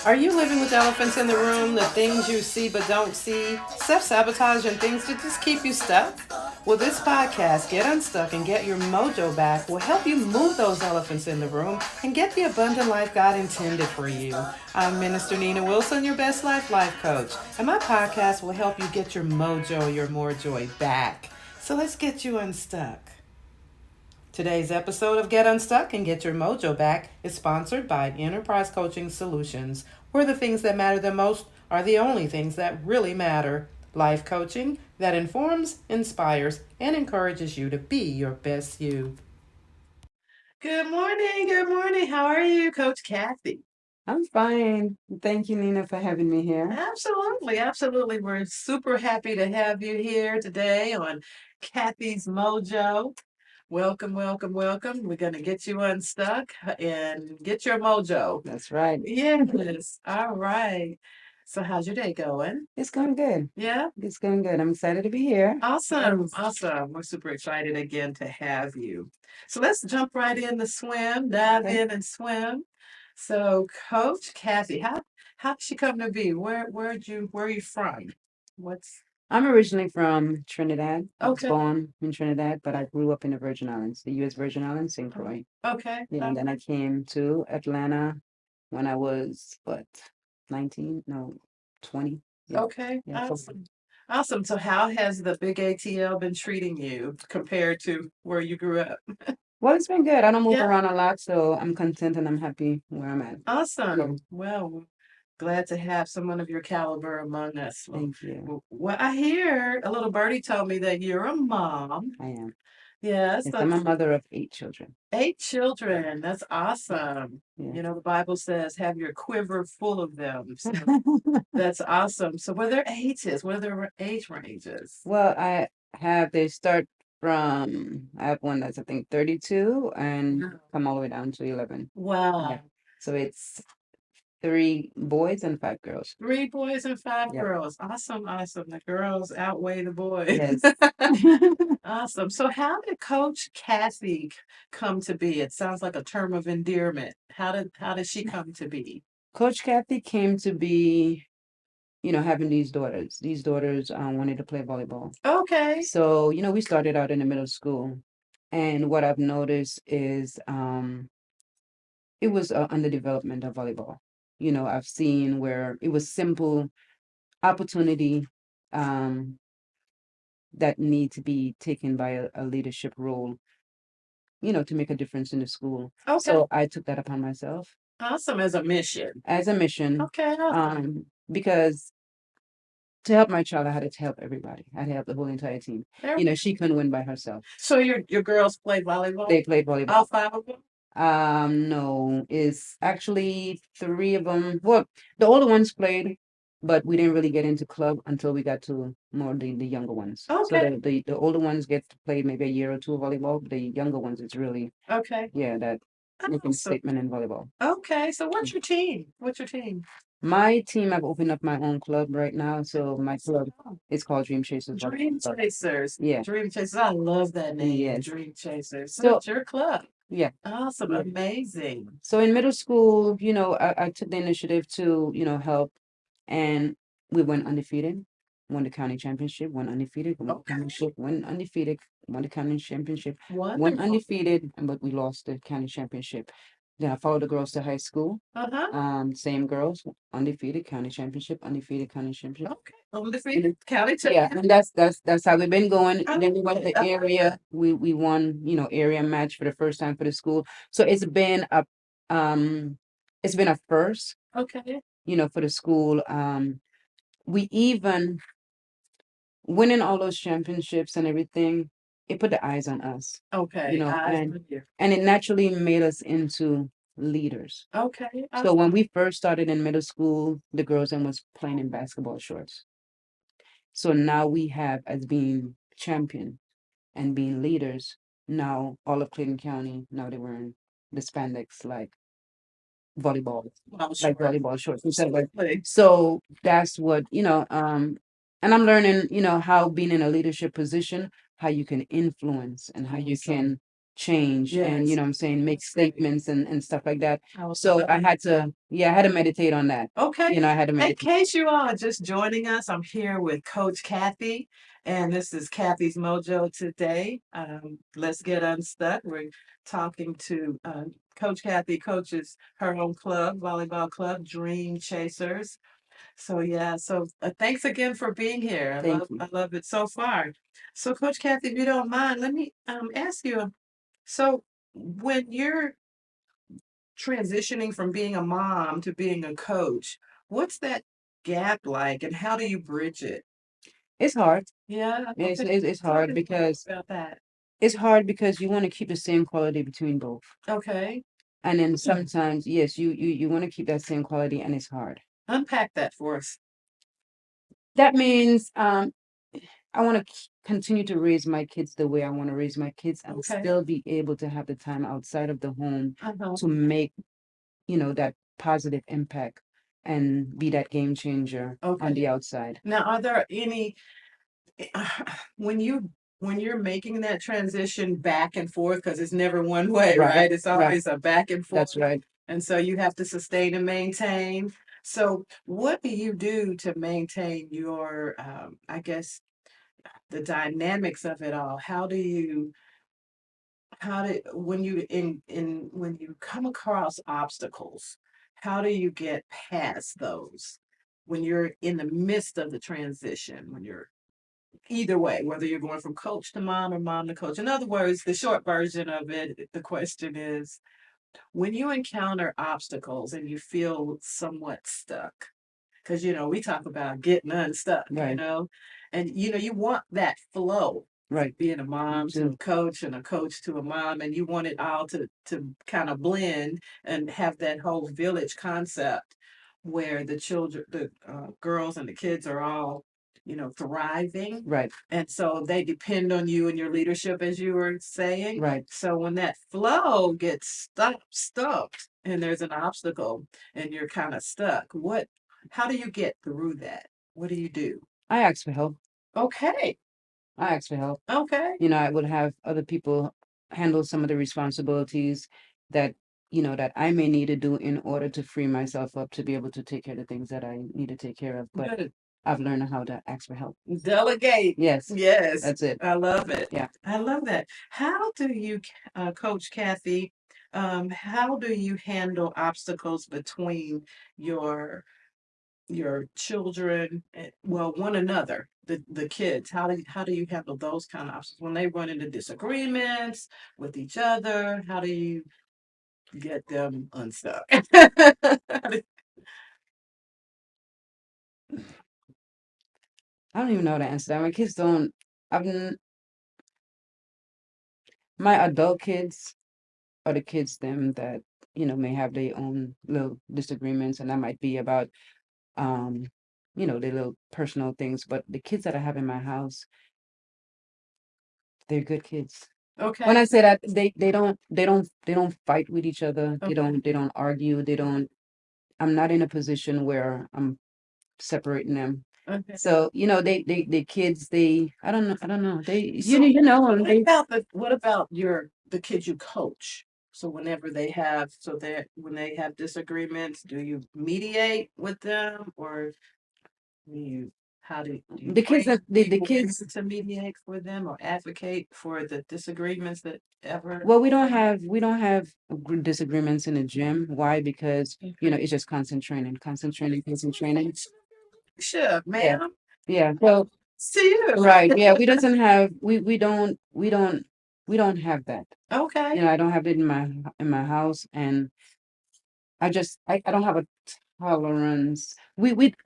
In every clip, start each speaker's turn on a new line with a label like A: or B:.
A: Are you living with elephants in the room? The things you see but don't see? Self sabotage and things that just keep you stuck? Well, this podcast, Get Unstuck and Get Your Mojo Back, will help you move those elephants in the room and get the abundant life God intended for you. I'm Minister Nina Wilson, your best life coach, and my podcast will help you get your mojo, your more joy back. So let's get you unstuck. Today's episode of Get Unstuck and Get Your Mojo Back is sponsored by Enterprise Coaching Solutions, where the things that matter the most are the only things that really matter. Life coaching that informs, inspires, and encourages you to be your best you. Good morning. Good morning. How are you, Coach Cathy?
B: I'm fine. Thank you, Nina, for having me here.
A: Absolutely. Absolutely. We're super happy to have you here today on Cathy's Mojo. Welcome, welcome, welcome. We're going to get you unstuck and get your mojo.
B: That's right.
A: Yes. All right. So, how's your day going?
B: It's going good.
A: Yeah.
B: It's going good. I'm excited to be here.
A: Awesome. Awesome. We're super excited again to have you. So, let's jump right in the swim, dive
B: Okay.
A: in and swim. So, Coach Cathy, how did she come to be? Where are you from? What's
B: I'm originally from Trinidad. I was
A: okay?
B: born in Trinidad, but I grew up in the Virgin Islands, the U.S. Virgin Islands, St. Croix.
A: Okay.
B: Yeah, and then I came to Atlanta when I was, what, 19? No, 20. Yeah.
A: Okay.
B: Yeah. So,
A: Awesome. Awesome. So how has the big ATL been treating you compared to where you grew up?
B: well, it's been good. I don't move
A: Yeah.
B: around a lot, so I'm content and I'm happy where I'm at. Yeah.
A: Awesome. Well, glad to have someone of your caliber among us. Well,
B: Thank you.
A: well, I hear a little birdie told me that you're a mom.
B: I am.
A: Yes,
B: Yes, I'm a
A: that's
B: mother of 8 children.
A: 8 children. That's awesome.
B: Yeah.
A: You know, the Bible says, have your quiver full of them. So that's awesome. So what are their ages? What are their age ranges?
B: Well, they start from, I have one that's I think 32 and
A: Oh,
B: come all the way down to 11. Yeah.
A: wow.
B: So it's 3 boys and 5 girls.
A: 3 boys and five
B: Yep.
A: girls. Awesome, awesome. The girls outweigh the boys.
B: Yes.
A: Awesome. So how did Coach Cathy come to be? It sounds like a term of endearment. How did she come to be?
B: Coach Cathy came to be, having these daughters. These daughters wanted to play volleyball.
A: Okay.
B: So, we started out in the middle school. And what I've noticed is it was underdevelopment of volleyball. I've seen where it was simple opportunity um, that need to be taken by a leadership role, to make a difference in the school.
A: Okay.
B: So I took that upon myself
A: Awesome as a mission.
B: as a mission,
A: Okay. Awesome.
B: because to help my child, I had to help everybody. I had to help the whole entire team. She couldn't win by herself.
A: So your girls play volleyball?
B: They played volleyball.
A: All 5 of them?
B: No, it's actually 3 of them. Well, the older ones played, but we didn't really get into club until we got to more the younger ones. So
A: Okay.
B: the older ones get to play maybe a year or two of volleyball. But the younger ones, it's really,
A: Okay.
B: that making a
A: Awesome.
B: statement in volleyball.
A: Okay. So what's your team? What's your team?
B: My team, I've opened up my own club right now. So my club
A: Oh,
B: is called Dream Chasers
A: Dream
B: Volleyball Club.
A: Chasers.
B: Yeah.
A: Dream Chasers. I love that name.
B: Yes.
A: Dream Chasers. So
B: So
A: it's your club.
B: yeah.
A: Awesome.
B: Yeah.
A: Amazing.
B: So in middle school, I took the initiative to, help, and we went undefeated, won the county championship, went undefeated, won the
A: Okay.
B: championship, went undefeated, won the county championship, went
A: Wonderful.
B: undefeated, but we lost the county championship. Then I followed the girls to high school.
A: Uh-huh.
B: Same girls, undefeated county championship, undefeated county championship.
A: Okay. Undefeated county
B: Yeah,
A: champion.
B: and that's how we've been going. Then we went to
A: Okay.
B: area. We won, area match for the first time for the school. So um it's been a first,
A: Okay.
B: for the school. We even winning all those championships and everything, it put the eyes on us,
A: Okay. Eyes
B: and
A: on you.
B: it naturally made us into leaders.
A: Okay.
B: So when we first started in middle school, the girls then was playing in basketball shorts. So now we have as being champion and being leaders. Now all of Clayton County, now they're wearing the spandex like volleyball,
A: Well,
B: like
A: sure.
B: volleyball shorts instead of like.
A: Absolutely.
B: So that's what, and I'm learning, how being in a leadership position, how you can influence and how you
A: Awesome.
B: can change and
A: Yes.
B: what I'm saying, make statements and stuff like that.
A: I was
B: So I had to, I had to meditate on that.
A: Okay.
B: I had to
A: In
B: meditate.
A: case you all are just joining us, I'm here with Coach Cathy, and this is Cathy's Mojo today. Let's get unstuck. We're talking to Coach Cathy, coaches her own club, volleyball club, Dream Chasers. So yeah, so thanks again for being here.
B: Thank you.
A: I love it so far. So Coach Cathy, if you don't mind, let me ask you. So when you're transitioning from being a mom to being a coach, what's that gap like and how do you bridge it?
B: It's hard.
A: Yeah,
B: It's
A: talk
B: hard
A: to me
B: because
A: about that.
B: you want to keep the same quality between both.
A: Okay,
B: And then sometimes, yes, you want to keep that same quality and it's hard.
A: unpack that for us.
B: That means I want to continue to raise my kids the way I want to raise my kids and
A: Okay.
B: still be able to have the time outside of the home
A: Uh-huh.
B: to make, that positive impact and be that game changer on
A: Okay.
B: the outside.
A: Now, are there any when you're making that transition back and forth, because it's never one way,
B: Right,
A: right? It's
B: right.
A: always a back and forth.
B: That's right.
A: And so you have to sustain and maintain. So what do you do to maintain your, I guess, the dynamics of it all? When you when you come across obstacles, how do you get past those when you're in the midst of the transition, when you're either way, whether you're going from coach to mom or mom to coach? In other words, the short version of it, the question is, when you encounter obstacles and you feel somewhat stuck, because we talk about getting unstuck,
B: Right.
A: and you want that flow,
B: Right.
A: being a mom to a coach and a coach to a mom, and you want it all to kind of blend and have that whole village concept where the children, the girls and the kids are all thriving.
B: Right.
A: And so they depend on you and your leadership, as you were saying.
B: Right.
A: So when that flow gets stuck and there's an obstacle and you're kind of stuck, how do you get through that? What do you do?
B: I ask for help.
A: Okay.
B: I ask for help.
A: Okay.
B: I would have other people handle some of the responsibilities that, that I may need to do in order to free myself up to be able to take care of the things that I need to take care of. But
A: Good.
B: I've learned how to ask for help.
A: Delegate.
B: Yes,
A: Yes.
B: that's it.
A: I love it.
B: Yeah.
A: I love that. How do you, Coach Cathy, how do you handle obstacles between your children, well, one another, the kids? How do you handle those kind of obstacles when they run into disagreements with each other? How do you get them unstuck?
B: I don't even know how to answer that. My kids don't. I've n- my adult kids are the kids them that may have their own little disagreements, and that might be about um their little personal things. But the kids that I have in my house, they're good kids. When
A: Okay.
B: I say that, they don't fight with each other. They
A: Okay.
B: don't argue. They don't. I'm not in a position where I'm separating them.
A: Okay.
B: So they kids. I don't know. They
A: So
B: they
A: what about the kids you coach? So whenever they have so that when they have disagreements, do you mediate with them, or do you do you
B: the kids
A: train
B: that the
A: people
B: kids.
A: to mediate for them or advocate for the disagreements that ever?
B: Well, we don't have disagreements in the gym. Why? Because it's just constant training, constant training.
A: Sure,
B: Yeah,
A: ma'am.
B: yeah. So
A: See you.
B: right, yeah. We doesn't have we don't have that.
A: Okay.
B: I don't have it in my house, and I don't have a tolerance.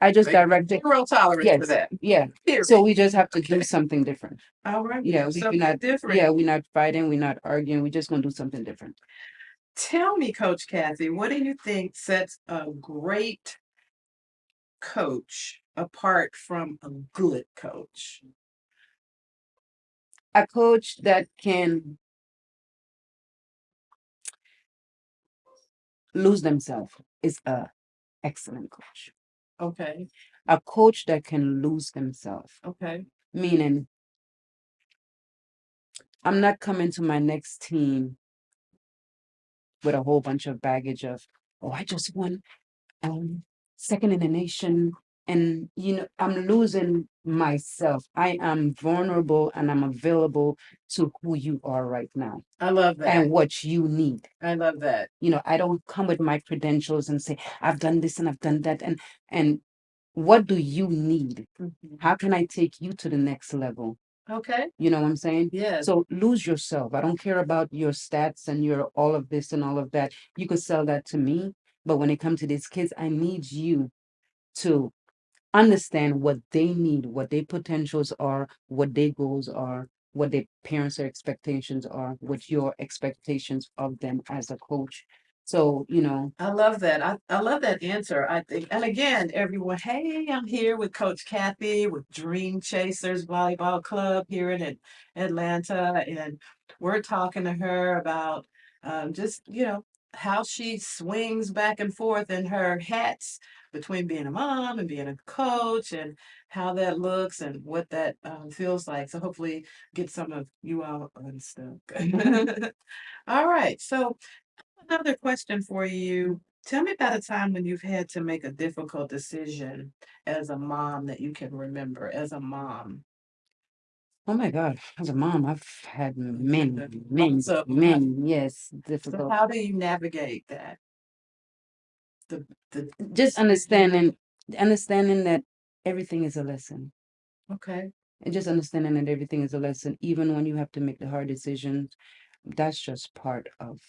B: I just direct it.
A: Zero tolerance for
B: Yes,
A: that.
B: yeah.
A: Period.
B: So we just have to do
A: Okay.
B: something different.
A: All right.
B: Yeah, we're
A: Something
B: not.
A: different.
B: Yeah, we're not fighting. We're not arguing. We're just gonna do something different.
A: Tell me, Coach Cathy, what do you think sets a great coach apart from a good coach?
B: A coach that can lose themselves is a excellent coach.
A: Okay.
B: A coach that can lose themselves,
A: Okay.
B: meaning I'm not coming to my next team with a whole bunch of baggage of, oh, I just won second in the nation. And, I'm losing myself. I am vulnerable and I'm available to who you are right now
A: I love that.
B: and what you need.
A: I love that.
B: I don't come with my credentials and say, I've done this and I've done that. And what do you need? How can I take you to the next level?
A: Okay.
B: You know what I'm saying?
A: Yes.
B: So lose yourself. I don't care about your stats and your all of this and all of that. You can sell that to me. But when it comes to these kids, I need you to understand what they need, what their potentials are, what their goals are, what their parents' expectations are, what your expectations of them as a coach. So,
A: I love that. I love that answer. I think, and again, everyone, hey, I'm here with Coach Cathy with Dream Chasers Volleyball Club here in Atlanta, and we're talking to her about just how she swings back and forth in her hats between being a mom and being a coach, and how that looks and what that feels like. So hopefully, get some of you all unstuck. All right, so. Another question for you. Tell me about a time when you've had to make a difficult decision as a mom that you can remember as a mom.
B: Oh my God, as a mom, I've had many,
A: Lots of them.
B: many, yes,
A: So
B: difficult.
A: how do you navigate that? The
B: Just understanding that everything is a lesson.
A: Okay.
B: And just understanding that everything is a lesson, even when you have to make the hard decisions, that's just part of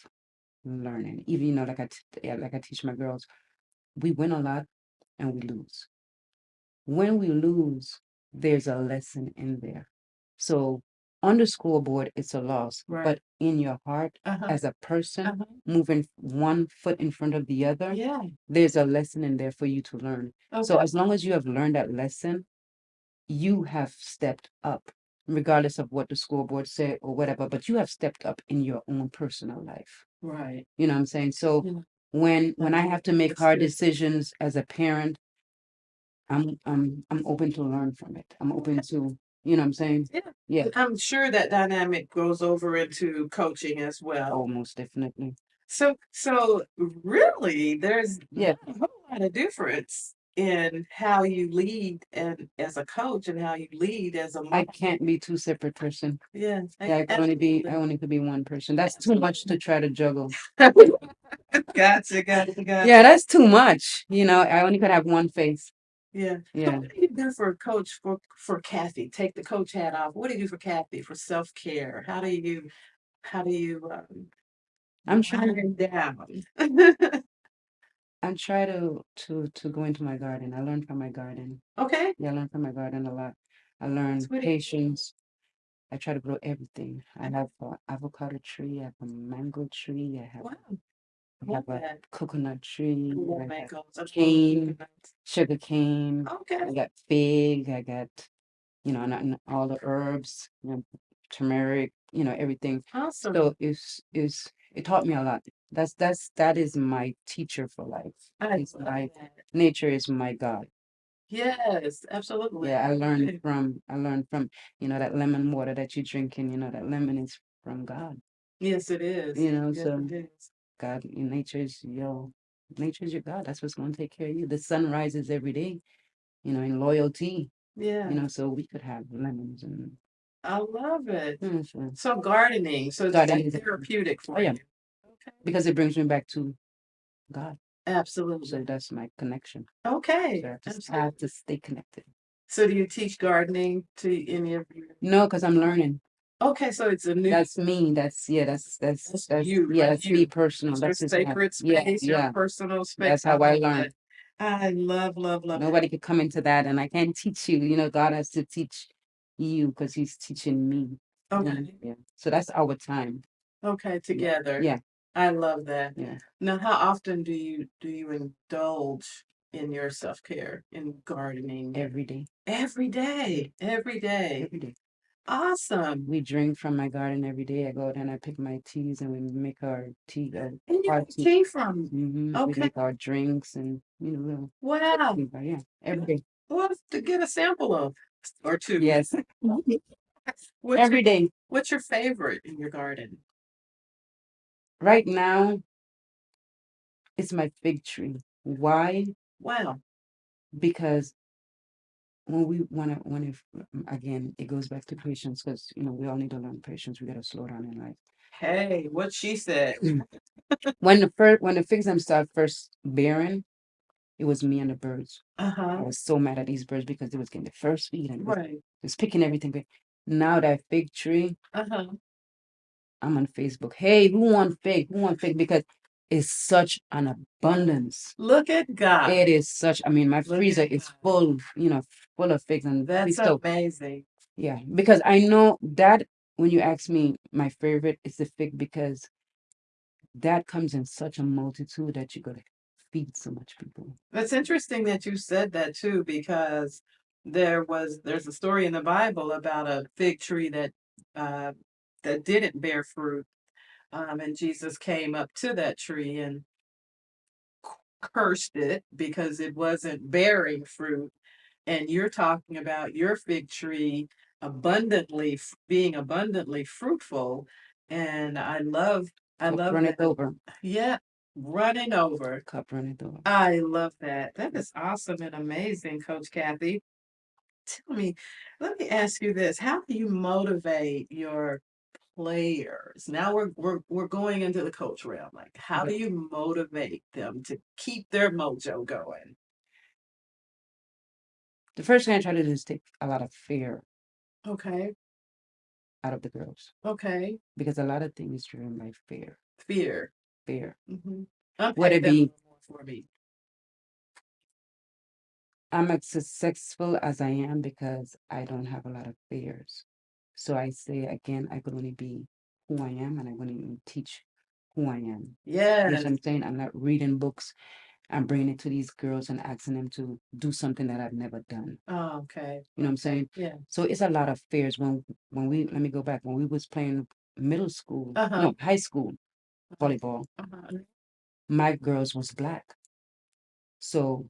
B: learning. Even, like I teach my girls, we win a lot and we lose. When we lose, there's a lesson in there. So on the scoreboard, it's a loss,
A: Right.
B: but in your heart, as a person, moving one foot in front of the other,
A: Yeah.
B: there's a lesson in there for you to learn. So
A: Okay.
B: as long as you have learned that lesson, you have stepped up, regardless of what the scoreboard said or whatever, but you have stepped up in your own personal life.
A: Right.
B: You know what I'm saying? So
A: Yeah.
B: when I have to make
A: That's
B: hard
A: good.
B: decisions as a parent, I'm open to learn from it. I'm open to, you know what I'm saying?
A: Yeah.
B: Yeah.
A: I'm sure that dynamic goes over into coaching as well.
B: Oh, most definitely.
A: So really, there's
B: Yeah.
A: not a whole lot of difference in how you lead and as a coach and how you lead as a
B: I
A: mom.
B: can't be two separate person.
A: Yeah,
B: Yeah,
A: absolutely.
B: I only could be one person. That's too much to try to juggle.
A: Gotcha.
B: Yeah, that's too much. I only could have one face.
A: Yeah. So
B: Yeah.
A: what do you do for coach for Cathy? Take the coach hat off. What do you do for Cathy for self-care? How do you
B: I'm trying
A: wind down?
B: I'm trying to go into my garden. I learned from my garden.
A: Okay.
B: Yeah, I learned from my garden a lot. I learned
A: Sweetie.
B: patience. I try to grow everything. I have an avocado tree, I have a mango tree, I have
A: Wow.
B: I have a
A: that.
B: coconut tree,
A: Love
B: I have
A: mangoes. I love
B: cane,
A: coconuts.
B: sugar cane, I
A: Okay.
B: got fig, I got, and all the herbs, turmeric, everything.
A: Awesome.
B: So it taught me a lot. That is my teacher for life.
A: I
B: It's
A: love
B: like
A: that.
B: nature is my God.
A: Yes, absolutely.
B: Yeah, I learned from, that lemon water that you drink, and that lemon is from God.
A: Yes, it is. Yes,
B: So
A: it is.
B: God, nature is your God. That's what's going to take care of you. The sun rises every day, in loyalty,
A: Yeah,
B: so we could have lemons and
A: I love it.
B: so
A: So gardening, so it's
B: garden
A: like
B: is,
A: therapeutic
B: oh
A: for
B: yeah,
A: you. Okay.
B: because it brings me back to God. So
A: Absolutely.
B: that's my connection.
A: Okay.
B: So I have to
A: Absolutely.
B: stay connected.
A: So do you teach gardening to any of your?
B: No, because I'm learning.
A: Okay, so it's a new.
B: That's me. That's
A: You,
B: yeah,
A: like
B: that's me
A: you.
B: personal.
A: It's your
B: That's just my
A: sacred
B: yeah,
A: space, your
B: yeah.
A: personal space.
B: That's
A: I
B: how I
A: love
B: learn.
A: that. I love that.
B: Nobody could come into that, and I can't teach you. God has to teach you because He's teaching me.
A: Okay.
B: Yeah. So that's our time.
A: Okay,
B: Yeah.
A: together.
B: Yeah.
A: I love that.
B: Yeah.
A: Now, how often do you indulge in your self-care, in gardening?
B: Every day.
A: Every day. Every day.
B: Every day.
A: Awesome.
B: We drink from my garden every day. I go out and I pick my teas, and we make our tea.
A: And you
B: Our
A: get
B: tea.
A: tea from.
B: We
A: Okay.
B: make our drinks, and
A: Wow.
B: yeah, every day.
A: Well, to get a sample of or two.
B: Yes.
A: What
B: Every day.
A: What's your favorite in your garden?
B: Right now, it's my fig tree. Why?
A: Wow.
B: Because when we want to, again, it goes back to patience because, we all need to learn patience. We got to slow down in life.
A: Hey, what she said.
B: When the figs them start first bearing, it was me and the birds. I
A: Uh-huh.
B: was so mad at these birds because they was getting the first feed and
A: Right.
B: it was picking everything. But now that fig tree,
A: Uh-huh.
B: I'm on Facebook. Hey, who want fig? Who want fig? Because it's such an abundance.
A: Look at God.
B: It is such. I mean, my
A: Look
B: freezer
A: at
B: is
A: God.
B: full, full of figs and
A: That's
B: so
A: amazing.
B: yeah. Because I know that when you ask me, my favorite is the fig because that comes in such a multitude that you gotta feed so much people.
A: It's interesting that you said that too, because there's a story in the Bible about a fig tree uh, that didn't bear fruit. And Jesus came up to that tree and cursed it because it wasn't bearing fruit. And you're talking about your fig tree being abundantly fruitful. And I
B: Cup
A: love
B: run it
A: that.
B: over.
A: Yeah, running over.
B: Cup run it over.
A: I love that. That is awesome and amazing, Coach Cathy. Tell me, let me ask you this. How do you motivate your players? Now we're going into the coach realm. Like, how do
B: Okay.
A: you motivate them to keep their mojo going?
B: The first thing I try to do is take a lot of fear
A: Okay,
B: out of the girls
A: okay.
B: because a lot of things is driven by fear.
A: Fear.
B: Fear.
A: Mm-hmm.
B: Would
A: Unpack
B: it
A: that a
B: be
A: little more for me.
B: I'm as successful as I am because I don't have a lot of fears. So I say again, I could only be who I am and I wouldn't even teach who I am. Yes,
A: Yes.
B: I'm saying I'm not reading books. I'm bringing it to these girls and asking them to do something that I've never done.
A: Oh, okay.
B: You know what I'm saying?
A: Yeah.
B: So it's a lot of fears when we let me go back when we was playing middle school,
A: Uh-huh.
B: no, high school volleyball.
A: Uh-huh.
B: My girls was black. So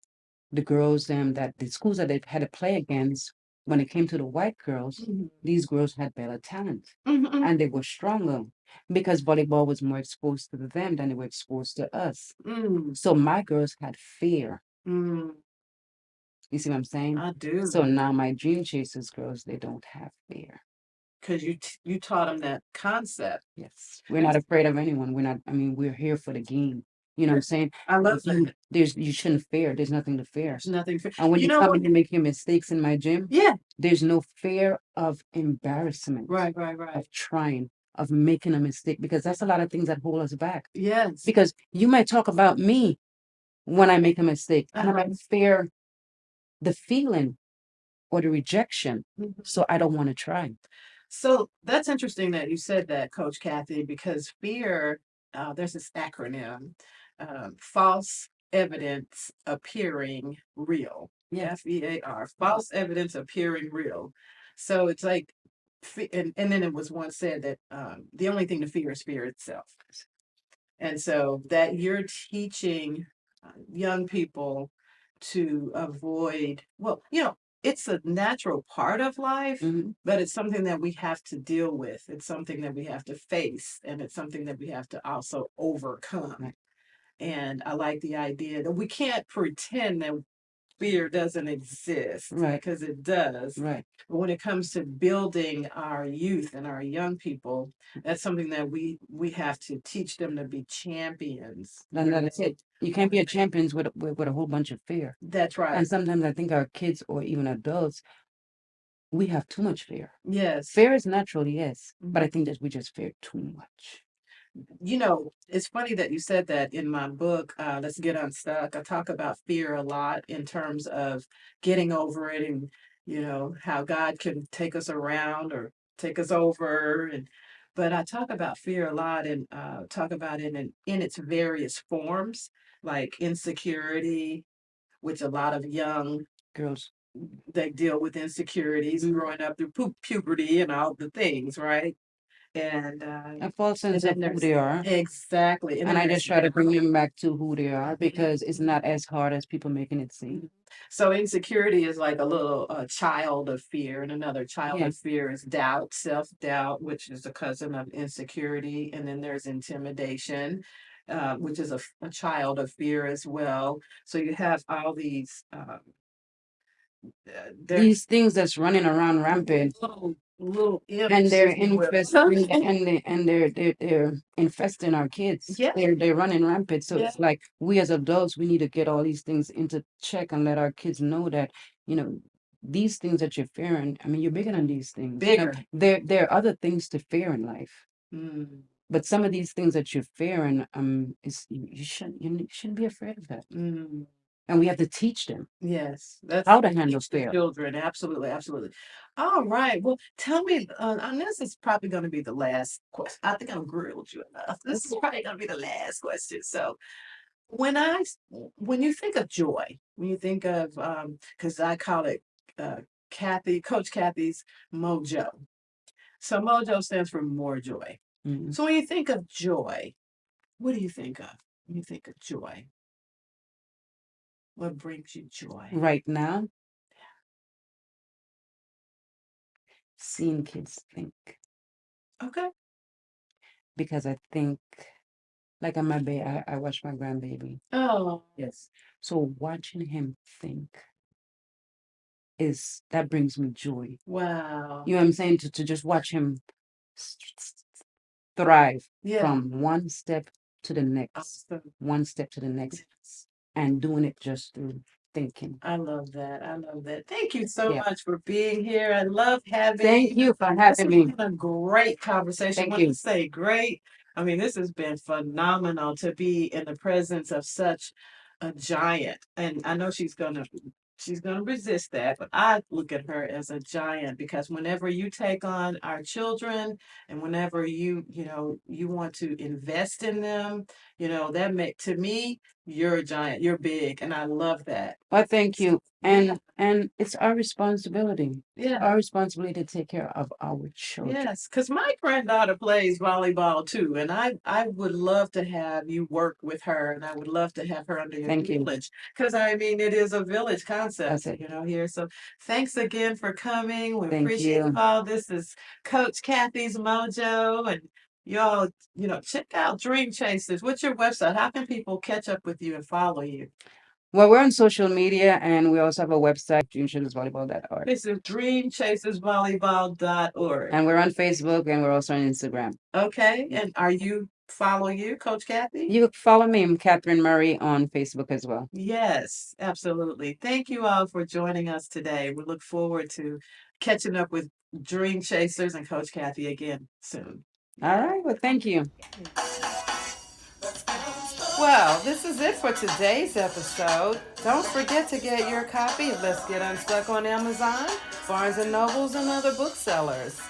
B: the girls that the schools that they had to play against, when it came to the white girls,
A: Mhm.
B: these girls had better talent
A: Mhm.
B: and they were stronger because volleyball was more exposed to them than they were exposed to us.
A: Mm.
B: So my girls had fear.
A: Mm.
B: You see what I'm saying?
A: I do.
B: So now my dream chasers girls, they don't have fear.
A: Because you taught them that concept.
B: Yes. We're not afraid of anyone. I mean, we're here for the game. You know what I'm saying?
A: I love that.
B: You shouldn't fear. There's nothing to fear.
A: There's nothing.
B: And when
A: You
B: you
A: know
B: come
A: what?
B: in and make your mistakes in my gym,
A: Yeah.
B: there's no fear of embarrassment,
A: Right. Right. Right.
B: of trying, of making a mistake, because that's a lot of things that hold us back.
A: Yes.
B: Because you might talk about me when I make a mistake, and I might fear the feeling or the rejection.
A: Mhm.
B: So I don't want to try.
A: So that's interesting that you said that, Coach Cathy, because fear, there's this acronym, false evidence appearing real.
B: Yes.
A: FEAR, false evidence appearing real. So it's like, and then it was once said that the only thing to fear is fear itself. And so that you're teaching young people to avoid, well, it's a natural part of life,
B: Mhm.
A: but it's something that we have to deal with. It's something that we have to face, and it's something that we have to also overcome.
B: Right.
A: And I like the idea that we can't pretend that fear doesn't exist
B: Right.
A: because it does.
B: Right.
A: But when it comes to building our youth and our young people, that's something that we have to teach them to be champions.
B: And that's it. You can't be a champion with a whole bunch of fear.
A: That's right.
B: And sometimes I think our kids or even adults, we have too much fear.
A: Yes.
B: Fear is natural, yes, but I think that we just fear too much.
A: It's funny that you said that. In my book, Let's Get Unstuck, I talk about fear a lot in terms of getting over it and, how God can take us around or take us over. But I talk about fear a lot and talk about it in its various forms, like insecurity, which a lot of young
B: Girls.
A: they deal with insecurities growing up through puberty and all the things, right? and
B: A false sense of who they are.
A: exactly,
B: And I just try to bring them back to who they are because it's not as hard as people making it seem.
A: So insecurity is like a little child of fear, and another child of fear is doubt, self-doubt, which is a cousin of insecurity, and then there's intimidation, which is a child of fear as well. So you have all these
B: these things that's running around rampant,
A: little imps,
B: and they're
A: if you will.
B: infesting and they're infesting our kids.
A: Yeah.
B: They're running rampant. So
A: Yeah.
B: it's like we as adults, we need to get all these things into check and let our kids know that, these things that you're fearing, I mean, you're bigger than these things.
A: Bigger.
B: There are other things to fear in life.
A: Mm.
B: But some of these things that you're fearing, is you shouldn't be afraid of that.
A: Mm.
B: And we have to teach them.
A: Yes, that's
B: how to handle
A: teach the
B: fear.
A: children. Absolutely, absolutely. All right. Well, tell me, and this is probably going to be the last question. I think I've grilled you enough. This is probably going to be the last question. So, when you think of joy, when you think of, because I call it Coach Cathy's MoJo. So MoJo stands for more joy.
B: Mhm.
A: So when you think of joy, what do you think of when you think of joy? What brings you joy?
B: Right now, seeing kids think.
A: Okay.
B: Because I think, like on my bed, I watch my grandbaby.
A: Oh.
B: Yes. So watching him think that brings me joy.
A: Wow.
B: You know what I'm saying? To just watch him thrive
A: Yeah.
B: from one step to the next,
A: Awesome.
B: one step to the next, and doing it just through thinking.
A: I love that. I love that. Thank you so
B: Yeah.
A: much for being here. I love having
B: Thank you for having
A: This has
B: me.
A: been a great conversation.
B: Thank
A: When I
B: you.
A: say great, I mean this has been phenomenal to be in the presence of such a giant. And I know she's gonna resist that, but I look at her as a giant because whenever you take on our children and whenever you want to invest in them, that make to me, you're a giant, you're big, and I love that.
B: Well, thank you. And it's our responsibility.
A: Yeah.
B: Our responsibility to take care of our children.
A: Yes, because my granddaughter plays volleyball too, and I would love to have you work with her, and I would love to have her under your
B: Thank you.
A: tutelage, because I mean it is a village concept,
B: That's it.
A: here. So thanks again for coming. We
B: Thank
A: appreciate
B: you.
A: all. This is Coach Cathy's MoJo, and y'all, check out Dream Chasers. What's your website? How can people catch up with you and follow you?
B: Well, we're on social media and we also have a website, dreamchasersvolleyball.org.
A: This is dreamchasersvolleyball.org.
B: And we're on Facebook and we're also on Instagram.
A: Okay, and follow you, Coach Cathy?
B: You follow me, I'm Cathy Murray, on Facebook as well.
A: Yes, absolutely. Thank you all for joining us today. We look forward to catching up with Dream Chasers and Coach Cathy again soon.
B: All right, well, thank you.
A: Well, this is it for today's episode. Don't forget to get your copy of Let's Get Unstuck on Amazon, Barnes & Nobles, and other booksellers.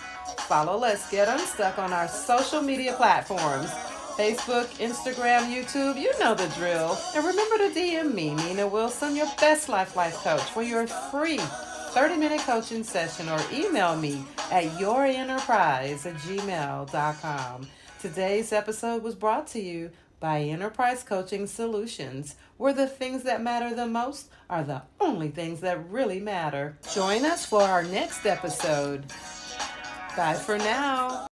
A: Follow Let's Get Unstuck on our social media platforms, Facebook, Instagram, YouTube, you know the drill. And remember to DM me, Nina Wilson, your best life coach, for your free 30-minute coaching session, or email me at yourenterprise@gmail.com. Today's episode was brought to you by Enterprise Coaching Solutions, where the things that matter the most are the only things that really matter. Join us for our next episode. Bye for now.